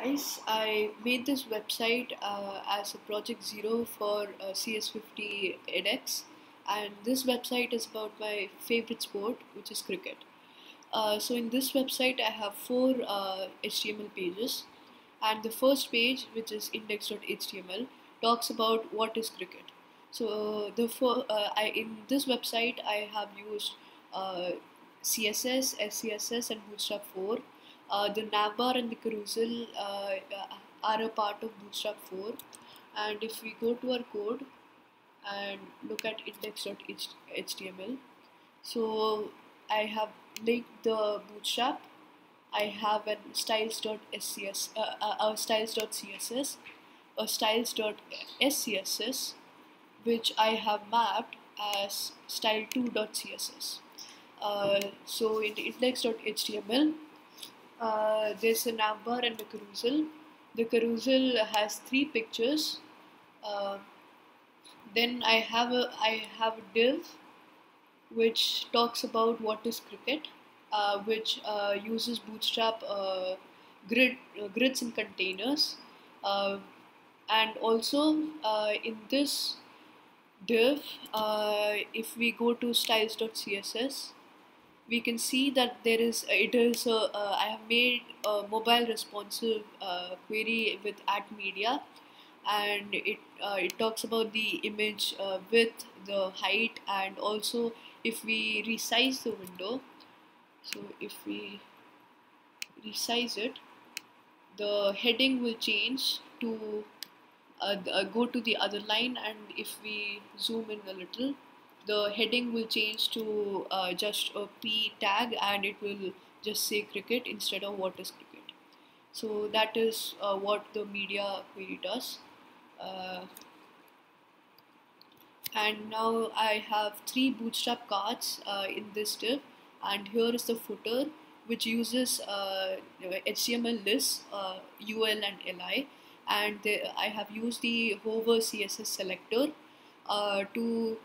Guys, I made this website as a project zero for CS50 edX, and this website is about my favorite sport, which is cricket. So in this website, I have four HTML pages, and the first page, which is index.html, talks about what is cricket. So in this website, I have used uh, CSS, SCSS, and Bootstrap 4. The navbar and the carousel are a part of Bootstrap 4. And if we go to our code and look at index.html, so I have linked the Bootstrap. I have an styles.css, a styles.scss, which I have mapped as style2.css. So in the index.html, there's a navbar and a carousel. The carousel has three pictures. Uh, then I have a div which talks about what is cricket, which uses Bootstrap grids and containers, uh, and also in this div, if we go to styles.css, we can see that I have made a mobile responsive query with @media, and it talks about the image width, the height, and also if we resize the window. So if we resize it, the heading will change to go to the other line, and if we zoom in a little, the heading will change to just a P tag, and it will just say cricket instead of what is cricket. So that is what the media query does. Uh, and now I have three bootstrap cards in this div, and here is the footer, which uses HTML lists, UL and LI, and I have used the hover CSS selector to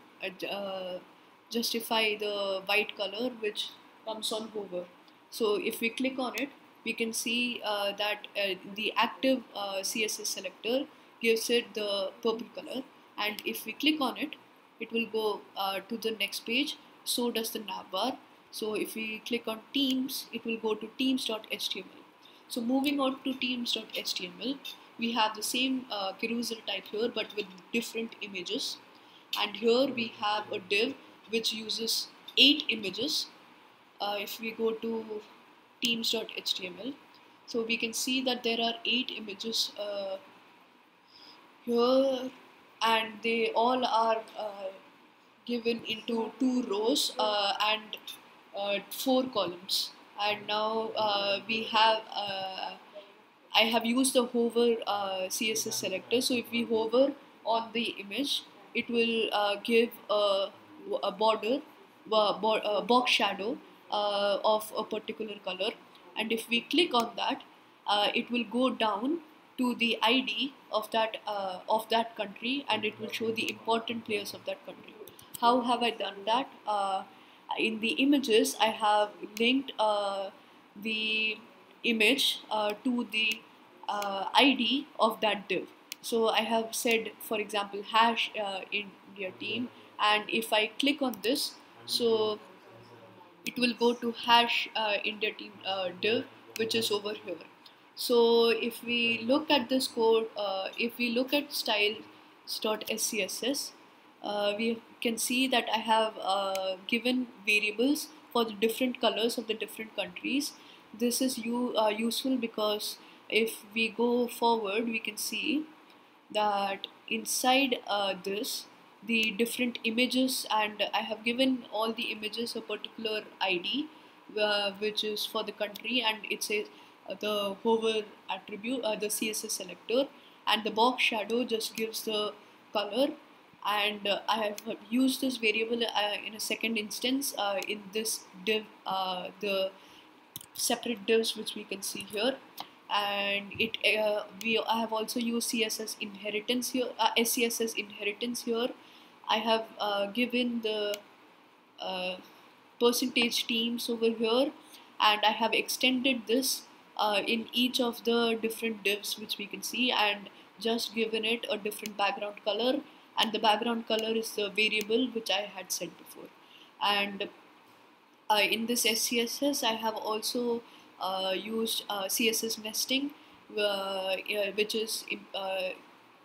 justify the white color which comes on hover. So if we click on it, we can see that the active CSS selector gives it the purple color, and if we click on it, it will go to the next page. So does the navbar. So if we click on Teams, it will go to teams.html. So moving on to teams.html, we have the same carousel type here, but with different images. And here we have a div which uses 8 images. If we go to teams.html, so we can see that there are 8 images here, and they all are given into 2 rows and 4 columns. And now we have I have used the hover CSS selector. So if we hover on the image, it will give a border, box shadow of a particular color. And if we click on that, it will go down to the ID of that country, and it will show the important players of that country. How have I done that? In the images, I have linked the image to the ID of that div. So I have said, for example, hash India team, and if I click on this, so it will go to hash India team div, which is over here. So if we look at this code, if we look at styles.scss, we can see that I have given variables for the different colors of the different countries. This is useful because if we go forward, we can see that inside this, the different images, and I have given all the images a particular ID, which is for the country, and it says the hover attribute, the CSS selector, and the box shadow just gives the color. And I have used this variable in a second instance in this div, the separate divs which we can see here. And I have also used CSS inheritance here, SCSS inheritance here. I have given the percentage teams over here, and I have extended this in each of the different divs which we can see, and just given it a different background color, and the background color is the variable which I had said before. And in this SCSS, I have also used CSS nesting, which is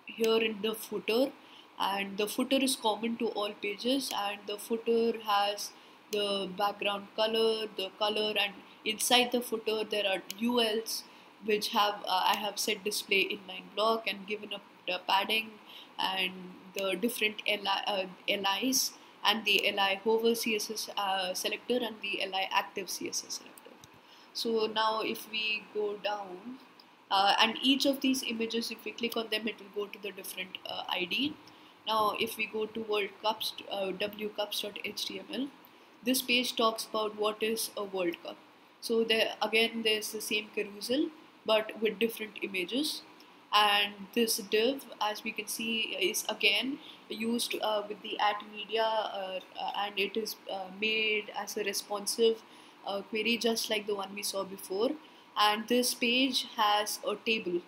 here in the footer, and the footer is common to all pages, and the footer has the background color, the color, and inside the footer there are ULs which have I have set display inline block and given up the padding and the different LIs, and the li hover CSS selector and the li active CSS selector. So now if we go down, and each of these images, if we click on them, it will go to the different ID. Now if we go to World Cups, wcups.html, this page talks about what is a World Cup. So there again there's the same carousel but with different images, and this div, as we can see, is again used with the @media, and it is made as a responsive query just like the one we saw before. And this page has a table.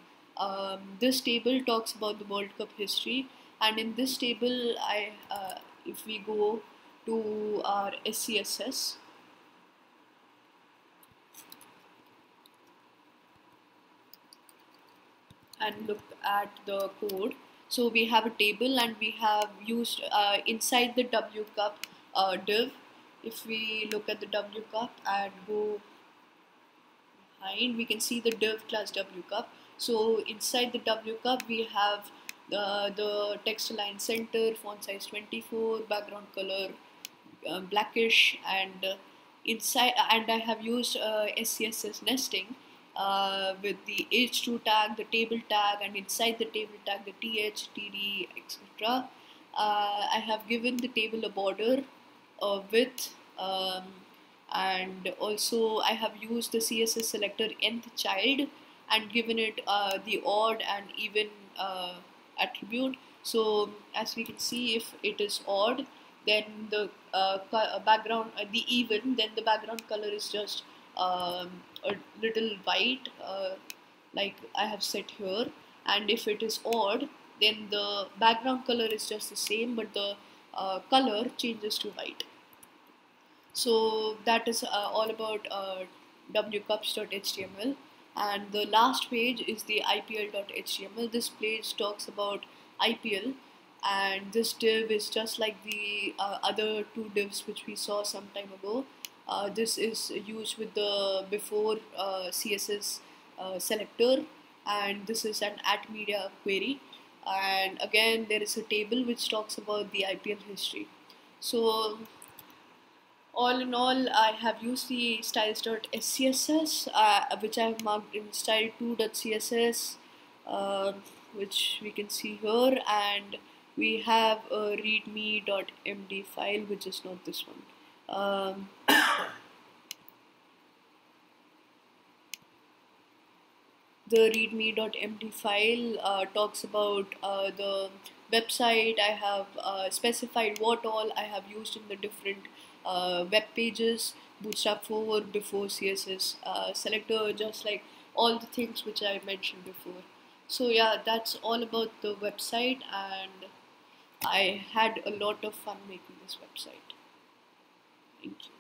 This table talks about the World Cup history, and in this table if we go to our SCSS, and look at the code. So we have a table, and we have used inside the wcup div. If we look at the wcup and go behind, we can see the div class wcup. So inside the wcup we have the text align center, font size 24, background color blackish, and inside, and I have used SCSS nesting with the h2 tag, the table tag, and inside the table tag the th, td, etc. I have given the table a border, a width, and also I have used the CSS selector nth child and given it the odd and even attribute. So as we can see, if it is odd, then the background, the even, then the background color is just a little white, like I have set here. And if it is odd, then the background color is just the same, but the color changes to white. So that is all about wcups.html. And the last page is the IPL.html. This page talks about IPL, and this div is just like the other two divs which we saw some time ago. This is used with the before CSS selector, and this is an @media query. And again, there is a table which talks about the IPL history. So all in all, I have used the styles.scss, which I have marked in style2.css, which we can see here, and we have a readme.md file, which is not this one. The readme.md file talks about the website. I have specified what all I have used in the different web pages, Bootstrap 4, before CSS selector, just like all the things which I mentioned before. So yeah, that's all about the website, and I had a lot of fun making this website. Thank you.